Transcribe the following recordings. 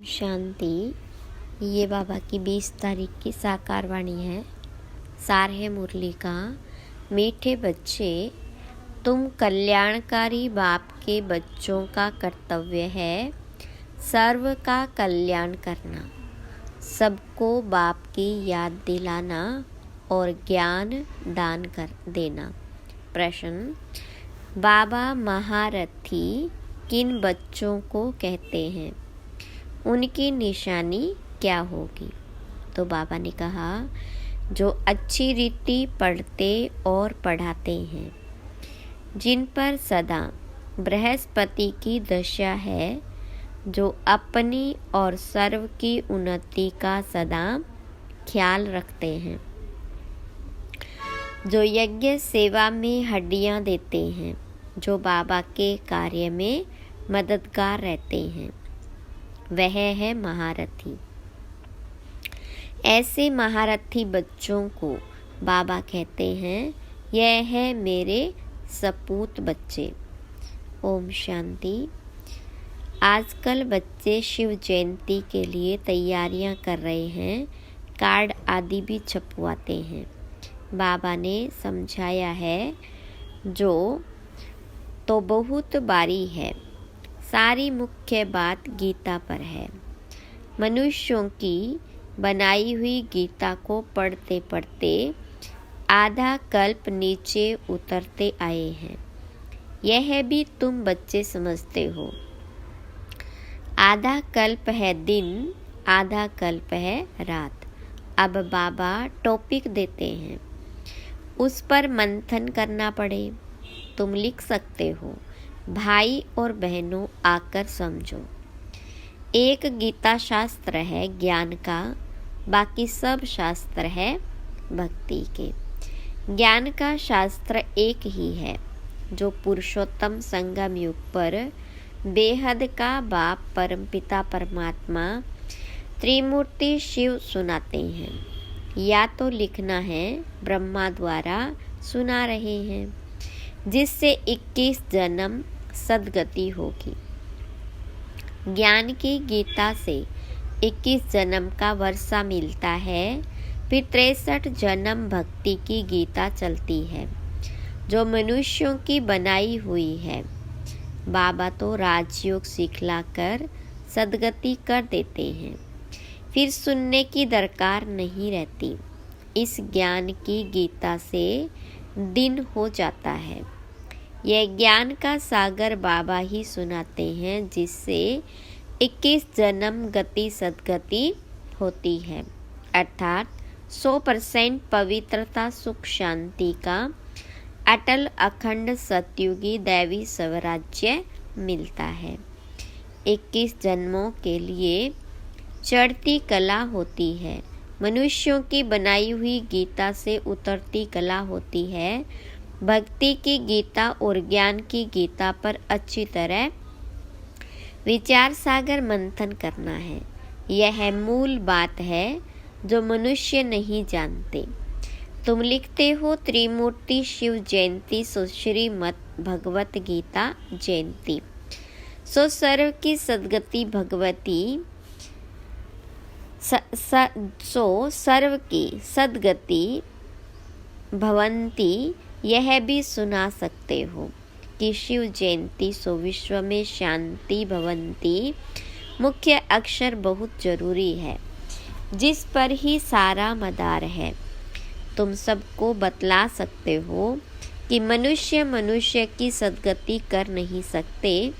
शांति। ये बाबा की 20 तारीख की साकार वाणी है। सार है मुरली का। मीठे बच्चे, तुम कल्याणकारी बाप के बच्चों का कर्तव्य है सर्व का कल्याण करना, सबको बाप की याद दिलाना और ज्ञान दान कर देना। प्रश्न: बाबा महारथी किन बच्चों को कहते हैं? उनकी निशानी क्या होगी? तो बाबा ने कहा, जो अच्छी रीति पढ़ते और पढ़ाते हैं, जिन पर सदा बृहस्पति की दशा है, जो अपनी और सर्व की उन्नति का सदा ख्याल रखते हैं, जो यज्ञ सेवा में हड्डियां देते हैं, जो बाबा के कार्य में मददगार रहते हैं, वह है महारथी। ऐसे महारथी बच्चों को बाबा कहते हैं, यह है मेरे सपूत बच्चे। ओम शांति। आजकल बच्चे शिव जयंती के लिए तैयारियां कर रहे हैं, कार्ड आदि भी छपवाते हैं। बाबा ने समझाया है, जो तो बहुत बारी है, सारी मुख्य बात गीता पर है। मनुष्यों की बनाई हुई गीता को पढ़ते पढ़ते आधा कल्प नीचे उतरते आए हैं। यह भी तुम बच्चे समझते हो। आधा कल्प है दिन, आधा कल्प है रात। अब बाबा टॉपिक देते हैं, उस पर मंथन करना पड़े। तुम लिख सकते हो, भाई और बहनों आकर समझो। एक गीता शास्त्र है ज्ञान का, बाकी सब शास्त्र है भक्ति के। ज्ञान का शास्त्र एक ही है, जो पुरुषोत्तम संगम युग पर बेहद का बाप परमपिता परमात्मा त्रिमूर्ति शिव सुनाते हैं, या तो लिखना है ब्रह्मा द्वारा सुना रहे हैं, जिससे 21 जन्म सदगति होगी। ज्ञान की गीता से 21 जन्म का वर्षा मिलता है, फिर 63 जन्म भक्ति की गीता चलती है, जो मनुष्यों की बनाई हुई है। बाबा तो राजयोग सिखलाकर सदगति कर देते हैं, फिर सुनने की दरकार नहीं रहती। इस ज्ञान की गीता से दिन हो जाता है। यह ज्ञान का सागर बाबा ही सुनाते हैं, जिससे 21 जन्म गति सदगति होती है, अर्थात 100% पवित्रता सुख शांति का अटल अखंड सतयुगी दैवी स्वराज्य मिलता है। 21 जन्मों के लिए चढ़ती कला होती है, मनुष्यों की बनाई हुई गीता से उतरती कला होती है। भक्ति की गीता और ज्ञान की गीता पर अच्छी तरह विचार सागर मंथन करना है। यह मूल बात है, जो मनुष्य नहीं जानते। तुम लिखते हो त्रिमूर्ति शिव जयंती, सो श्रीमद् भगवत गीता जयंती, सो सर्व की सदगति भगवती, सो सर्व की सदगति भवंती। यह भी सुना सकते हो कि शिव जयंती सो विश्व में शांति भवंती मुख्य अक्षर बहुत जरूरी है, जिस पर ही सारा मदार है। तुम सबको बतला सकते हो कि मनुष्य की सदगति कर नहीं सकते,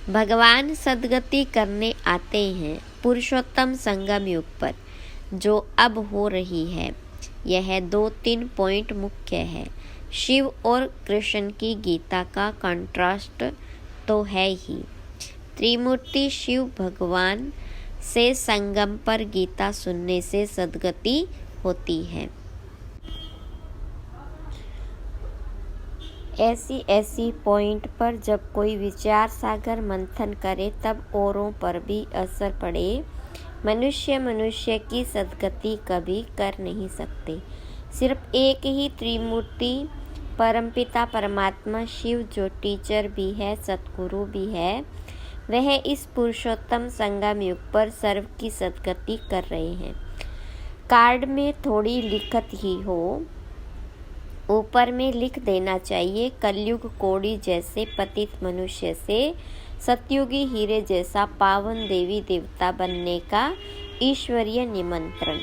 भगवान सदगति करने आते हैं पुरुषोत्तम संगम युग पर, जो अब हो रही है। यह 2-3 पॉइंट मुख्य है। शिव और कृष्ण की गीता का कंट्रास्ट तो है ही। त्रिमूर्ति शिव भगवान से संगम पर गीता सुनने से सदगति होती है। ऐसी पॉइंट पर जब कोई विचार सागर मंथन करे, तब औरों पर भी असर पड़े। मनुष्य की सदगति कभी कर नहीं सकते। सिर्फ एक ही त्रिमूर्ति परमपिता परमात्मा शिव, जो टीचर भी है, सतगुरु भी है, वह इस पुरुषोत्तम संगम युग पर सर्व की सद्गति कर रहे हैं। कार्ड में थोड़ी लिखत ही हो, ऊपर में लिख देना चाहिए, कलयुग कोड़ी जैसे पतित मनुष्य से सतयुगी हीरे जैसा पावन देवी देवता बनने का ईश्वरीय निमंत्रण।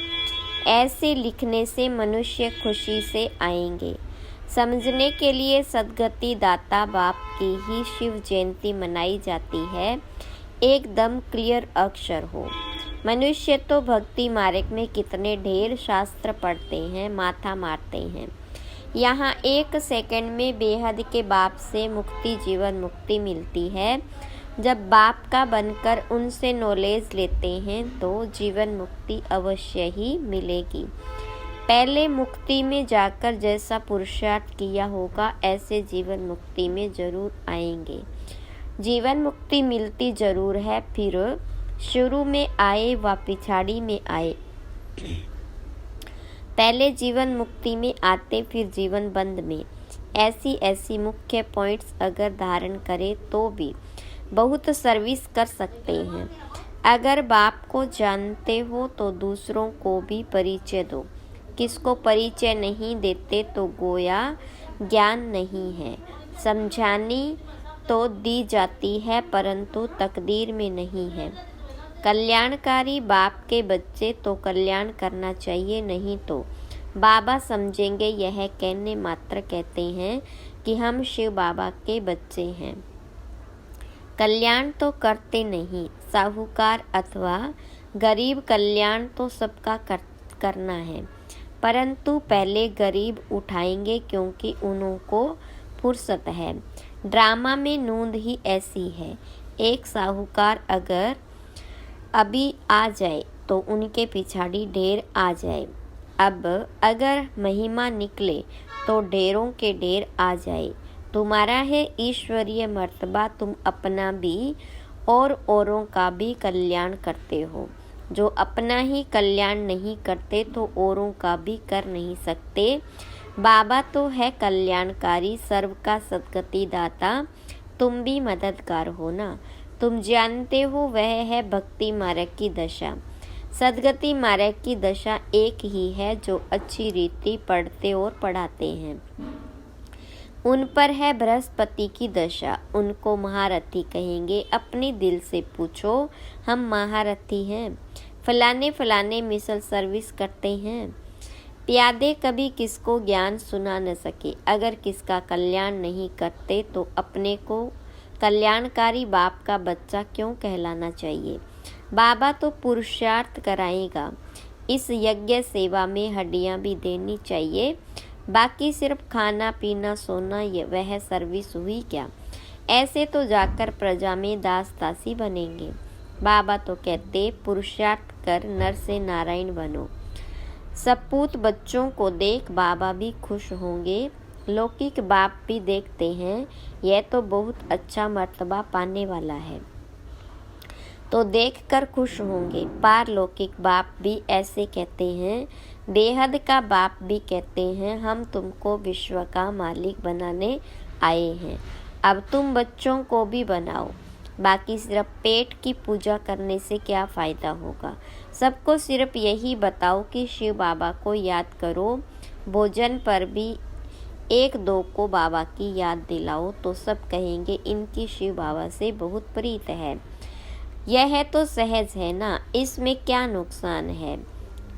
ऐसे लिखने से मनुष्य खुशी से आएंगे। समझने के लिए सद्गति दाता बाप की ही शिव जयंती मनाई जाती है, एकदम क्लियर अक्षर हो। मनुष्य तो भक्ति मार्ग में कितने ढेर शास्त्र पढ़ते हैं, माथा मारते हैं। यहाँ 1 सेकंड में बेहद के बाप से मुक्ति, जीवन मुक्ति मिलती है। जब बाप का बनकर उनसे नॉलेज लेते हैं तो जीवन मुक्ति अवश्य ही मिलेगी। पहले मुक्ति में जाकर जैसा पुरुषार्थ किया होगा ऐसे जीवन मुक्ति में जरूर आएंगे। जीवन मुक्ति मिलती जरूर है, फिर शुरू में आए व पिछाड़ी में आए। पहले जीवन मुक्ति में आते, फिर जीवन बंद में। ऐसी मुख्य पॉइंट्स अगर धारण करें तो भी बहुत सर्विस कर सकते हैं। अगर बाप को जानते हो तो दूसरों को भी परिचय दो। किसको परिचय नहीं देते तो गोया ज्ञान नहीं है। समझानी तो दी जाती है परंतु तकदीर में नहीं है। कल्याणकारी बाप के बच्चे तो कल्याण करना चाहिए, नहीं तो बाबा समझेंगे यह कहने मात्र कहते हैं कि हम शिव बाबा के बच्चे हैं। कल्याण तो करते नहीं, साहूकार अथवा गरीब कल्याण तो सबका करना है, परंतु पहले गरीब उठाएंगे क्योंकि उनको फुर्सत है। ड्रामा में नूंद ही ऐसी है। एक साहूकार अगर अभी आ जाए तो उनके पिछाड़ी ढेर आ जाए। अब अगर महिमा निकले तो ढेरों के ढेर आ जाए। तुम्हारा है ईश्वरीय मर्तबा, तुम अपना भी और औरों का भी कल्याण करते हो। जो अपना ही कल्याण नहीं करते तो औरों का भी कर नहीं सकते। बाबा तो है कल्याणकारी, सर्व का सद्गति दाता, तुम भी मददगार हो ना। तुम जानते हो वह है भक्ति मार्ग की दशा। सद्गति मार्ग की दशा एक ही है जो अच्छी रीति पढ़ते और पढ़ाते हैं। उन पर है बृहस्पति की दशा, उनको महारथी कहेंगे। अपने दिल से पूछो, हम महारथी हैं? फलाने मिसल सर्विस करते हैं। प्यादे कभी किसको ज्ञान सुना न सके। अगर किसका कल्याण नहीं करते तो अपने को कल्याणकारी बाप का बच्चा क्यों कहलाना चाहिए। बाबा तो पुरुषार्थ कराएगा। इस यज्ञ सेवा में हड्डियां भी देनी चाहिए, बाकी सिर्फ खाना पीना सोना वह सर्विस हुई क्या। ऐसे तो जाकर प्रजा में दास दासी बनेंगे। बाबा तो कहते पुरुषार्थ कर नर से नारायण बनो। सपूत बच्चों को देख बाबा भी खुश होंगे। लौकिक बाप भी देखते हैं यह तो बहुत अच्छा मर्तबा पाने वाला है, तो देखकर खुश होंगे। पारलौकिक बाप भी ऐसे कहते हैं। बेहद का बाप भी कहते हैं हम तुमको विश्व का मालिक बनाने आए हैं, अब तुम बच्चों को भी बनाओ। बाकी सिर्फ पेट की पूजा करने से क्या फ़ायदा होगा। सबको सिर्फ यही बताओ कि शिव बाबा को याद करो। भोजन पर भी 1-2 को बाबा की याद दिलाओ तो सब कहेंगे इनकी शिव बाबा से बहुत प्रीत है। यह तो सहज है ना, इसमें क्या नुकसान है।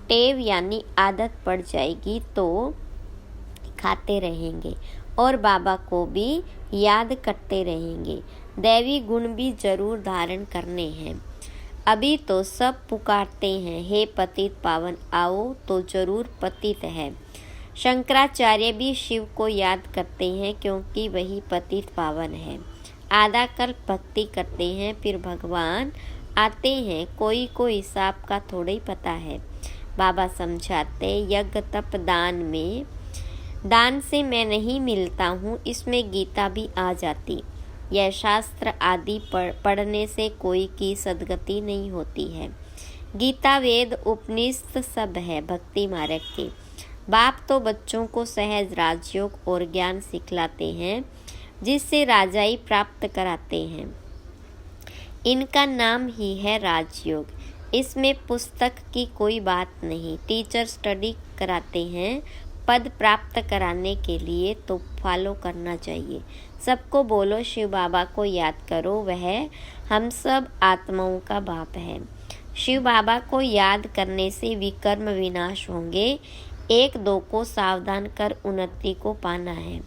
टेव यानी आदत पड़ जाएगी तो खाते रहेंगे और बाबा को भी याद करते रहेंगे। दैवी गुण भी जरूर धारण करने हैं। अभी तो सब पुकारते हैं हे पतित पावन आओ, तो जरूर पतित है। शंकराचार्य भी शिव को याद करते हैं क्योंकि वही पतित पावन है। आधा कल्प भक्ति करते हैं फिर भगवान आते हैं। कोई को हिसाब का थोड़ा ही पता है। बाबा समझाते यज्ञ तप दान से मैं नहीं मिलता हूँ, इसमें गीता भी आ जाती। यह शास्त्र आदि पढ़ने से कोई की सद्गति नहीं होती है। गीता वेद उपनिषद सब है भक्ति मार्ग के। बाप तो बच्चों को सहज राजयोग और ज्ञान सिखलाते हैं जिससे राजाई प्राप्त कराते हैं। इनका नाम ही है राजयोग। इसमें पुस्तक की कोई बात नहीं। टीचर स्टडी कराते हैं पद प्राप्त कराने के लिए, तो फॉलो करना चाहिए। सबको बोलो शिव बाबा को याद करो, वह हम सब आत्माओं का बाप है। शिव बाबा को याद करने से विकर्म विनाश होंगे। एक दो को सावधान कर उन्नति को पाना है।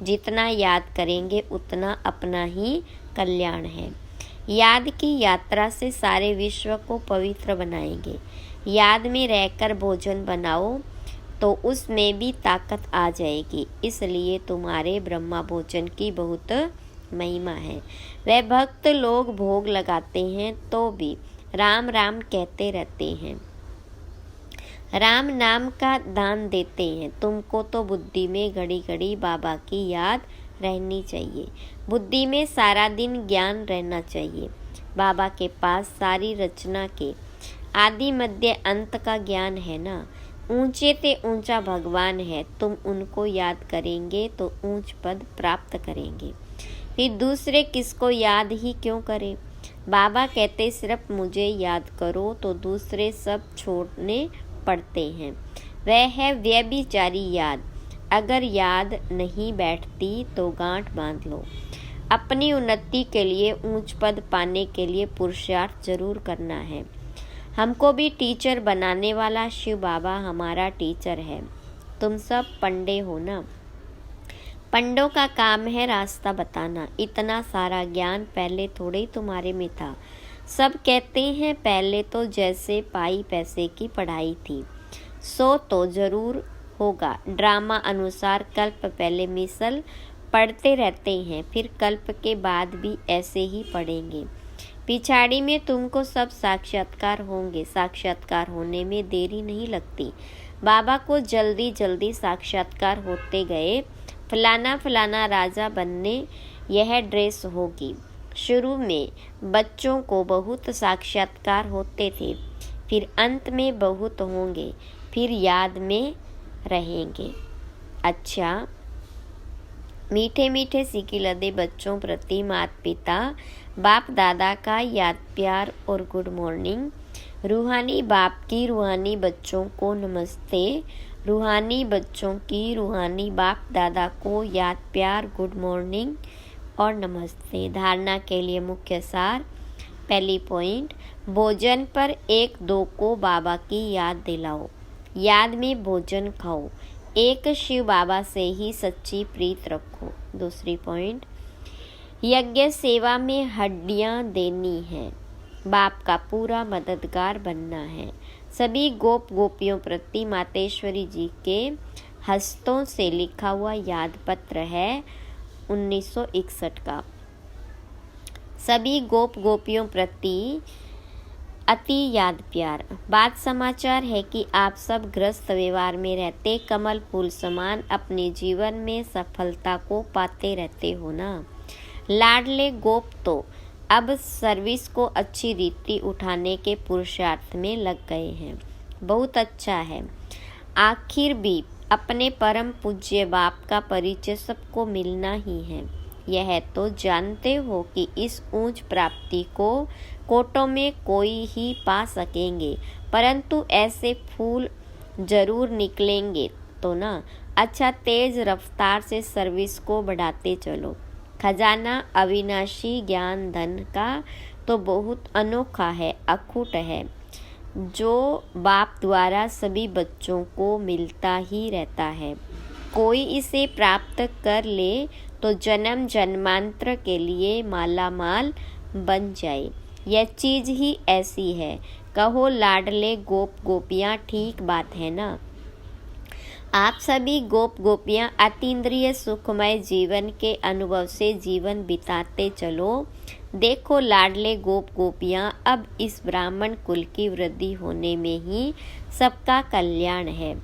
जितना याद करेंगे उतना अपना ही कल्याण है। याद की यात्रा से सारे विश्व को पवित्र बनाएंगे। याद में रहकर भोजन बनाओ तो उसमें भी ताकत आ जाएगी। इसलिए तुम्हारे ब्रह्मा भोजन की बहुत महिमा है। वह भक्त लोग भोग लगाते हैं तो भी राम राम कहते रहते हैं, राम नाम का दान देते हैं। तुमको तो बुद्धि में घड़ी घड़ी बाबा की याद रहनी चाहिए। बुद्धि में सारा दिन ज्ञान रहना चाहिए। बाबा के पास सारी रचना के आदि मध्य अंत का ज्ञान है ना। ऊंचे ते ऊंचा भगवान है। तुम उनको याद करेंगे तो ऊंच पद प्राप्त करेंगे। फिर दूसरे किसको याद ही क्यों करें। बाबा कहते सिर्फ मुझे याद करो, तो दूसरे सब छोड़ने पड़ते हैं। वह है व्यभिचारी याद। अगर याद नहीं बैठती तो गांठ बांध लो। अपनी उन्नति के लिए, ऊंच पद पाने के लिए पुरुषार्थ जरूर करना है। हमको भी टीचर बनाने वाला शिव बाबा हमारा टीचर है। तुम सब पंडे हो ना। पंडों का काम है रास्ता बताना। इतना सारा ज्ञान पहले थोड़े ही तुम्हारे में था। सब कहते हैं पहले तो जैसे पाई पैसे की पढ़ाई थी, सो तो जरूर होगा। ड्रामा अनुसार कल्प पहले मिसल पढ़ते रहते हैं, फिर कल्प के बाद भी ऐसे ही पढ़ेंगे। पिछाड़ी में तुमको सब साक्षात्कार होंगे। साक्षात्कार होने में देरी नहीं लगती। बाबा को जल्दी जल्दी साक्षात्कार होते गए। फलाना फलाना राजा बनने यह ड्रेस होगी। शुरू में बच्चों को बहुत साक्षात्कार होते थे, फिर अंत में बहुत होंगे, फिर याद में रहेंगे। अच्छा, मीठे मीठे सिक्के लदे बच्चों प्रति माता पिता बाप दादा का याद प्यार और गुड मॉर्निंग। रूहानी बाप की रूहानी बच्चों को नमस्ते। रूहानी बच्चों की रूहानी बाप दादा को याद प्यार गुड मॉर्निंग और नमस्ते। धारणा के लिए मुख्य सार। पहली पॉइंट, भोजन पर एक दो को बाबा की याद दिलाओ। याद में भोजन खाओ। एक शिव बाबा से ही सच्ची प्रीत रखो। दूसरी पॉइंट, यज्ञ सेवा में हड्डियां देनी है। बाप का पूरा मददगार बनना है। सभी गोप गोपियों प्रति मातेश्वरी जी के हस्तों से लिखा हुआ याद पत्र है 1961 का। सभी गोप गोपियों प्रति अति याद प्यार। बात समाचार है कि आप सब ग्रस्त व्यवहार में रहते कमल फूल समान अपने जीवन में सफलता को पाते रहते हो ना। लाडले गोप तो अब सर्विस को अच्छी रीति उठाने के पुरुषार्थ में लग गए हैं। बहुत अच्छा है। आखिर भी अपने परम पूज्य बाप का परिचय सबको मिलना ही है। यह तो जानते हो कि इस ऊंच प्राप्ति को कोटों में कोई ही पा सकेंगे, परंतु ऐसे फूल जरूर निकलेंगे तो ना। अच्छा, तेज रफ्तार से सर्विस को बढ़ाते चलो। खजाना अविनाशी ज्ञान धन का तो बहुत अनोखा है, अखूट है, जो बाप द्वारा सभी बच्चों को मिलता ही रहता है। कोई इसे प्राप्त कर ले तो जन्म जन्मांतर के लिए माला माल बन जाए। यह चीज ही ऐसी है। कहो लाडले गोप गोपियाँ, ठीक बात है ना। आप सभी गोप गोपियाँ अतीन्द्रिय सुखमय जीवन के अनुभव से जीवन बिताते चलो। देखो लाडले गोप गोपियाँ, अब इस ब्राह्मण कुल की वृद्धि होने में ही सबका कल्याण है।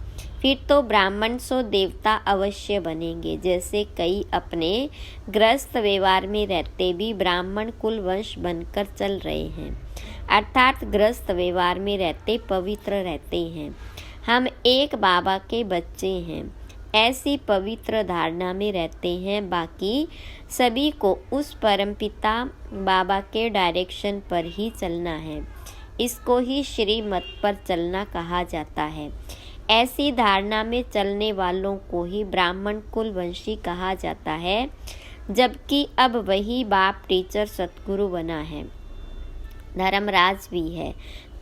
फिर तो ब्राह्मण सो देवता अवश्य बनेंगे। जैसे कई अपने ग्रस्त व्यवहार में रहते भी ब्राह्मण कुल वंश बनकर चल रहे हैं, अर्थात ग्रस्त व्यवहार में रहते पवित्र रहते हैं। हम एक बाबा के बच्चे हैं। ऐसी पवित्र धारणा में रहते हैं। बाकी सभी को उस परमपिता बाबा के डायरेक्शन पर ही चलना है। इसको ही श्रीमत पर चलना कहा जाता है। ऐसी धारणा में चलने वालों को ही ब्राह्मण कुलवंशी कहा जाता है, जबकि अब वही बाप टीचर सतगुरु बना है, धर्मराज भी है,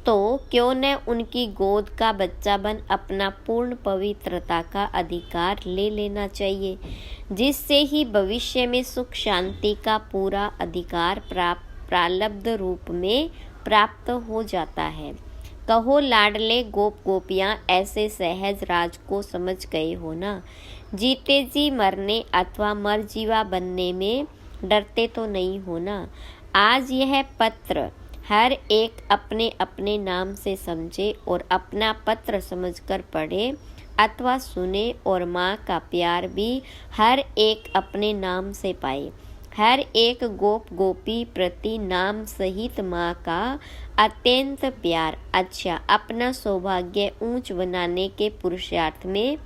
तो क्यों न उनकी गोद का बच्चा बन अपना पूर्ण पवित्रता का अधिकार ले लेना चाहिए, जिससे ही भविष्य में सुख शांति का पूरा अधिकार प्रारब्ध रूप में प्राप्त हो जाता है। कहो लाडले गोप गोपियाँ ऐसे सहज राज को समझ गए हो ना। जीते जी मरने अथवा मर जीवा बनने में डरते तो नहीं हो ना। आज यह पत्र हर एक अपने अपने नाम से समझे और अपना पत्र समझकर पढ़े अथवा सुने, और माँ का प्यार भी हर एक अपने नाम से पाए। हर एक गोप गोपी प्रति नाम सहित माँ का अत्यंत प्यार। अच्छा, अपना सौभाग्य ऊंच बनाने के पुरुषार्थ में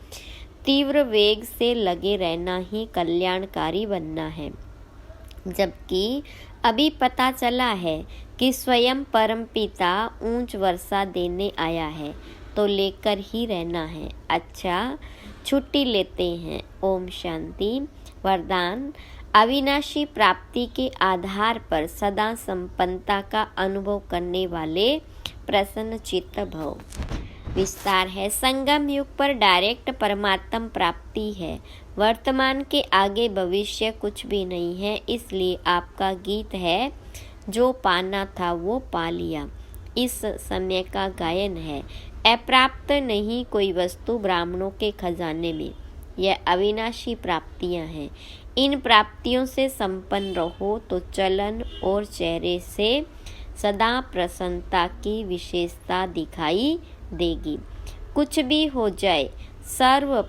तीव्र वेग से लगे रहना ही कल्याणकारी बनना है। जबकि अभी पता चला है कि स्वयं परमपिता ऊंच वर्षा देने आया है, तो लेकर ही रहना है। अच्छा, छुट्टी लेते हैं। ओम शांति। वरदान: अविनाशी प्राप्ति के आधार पर सदा संपन्नता का अनुभव करने वाले प्रसन्न चित्त भव। विस्तार है। संगम युग पर डायरेक्ट परमात्म प्राप्ति है। वर्तमान के आगे भविष्य कुछ भी नहीं है, इसलिए आपका गीत है जो पाना था वो पा लिया। इस समय का गायन है। अप्राप्त नहीं कोई वस्तु ब्राह्मणों के खजाने में। यह अविनाशी प्राप्तियां हैं। इन प्राप्तियों से संपन्न रहो तो चलन और चेहरे से सदा प्रसन्नता की विशेषता दिखाई देगी। कुछ भी हो जाए, सर्व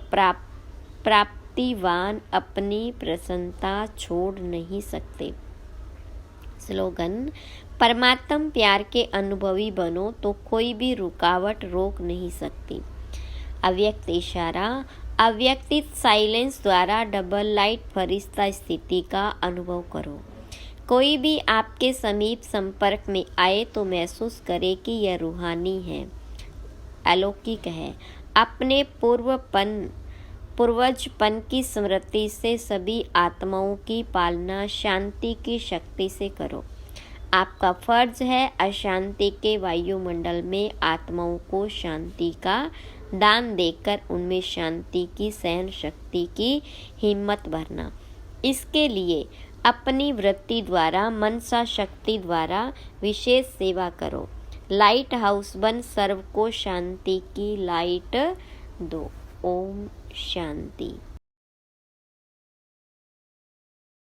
प्राप्तिवान अपनी प्रसन्नता छोड़ नहीं सकते। स्लोगन: परमात्म प्यार के अनुभवी बनो तो कोई भी रुकावट रोक नहीं सकती। अव्यक्त इशारा: अव्यक्तित साइलेंस द्वारा डबल लाइट फरिश्ता स्थिति का अनुभव करो। कोई भी आपके समीप संपर्क में आए तो महसूस करे कि यह रूहानी है, अलौकिक है। अपने पूर्वजपन की स्मृति से सभी आत्माओं की पालना शांति की शक्ति से करो। आपका फर्ज है अशांति के वायुमंडल में आत्माओं को शांति का दान देकर उनमें शांति की सहन शक्ति की हिम्मत भरना। इसके लिए अपनी वृत्ति द्वारा मनसा शक्ति द्वारा विशेष सेवा करो। लाइट हाउस बन सर्व को शांति की लाइट दो। ओम शांति।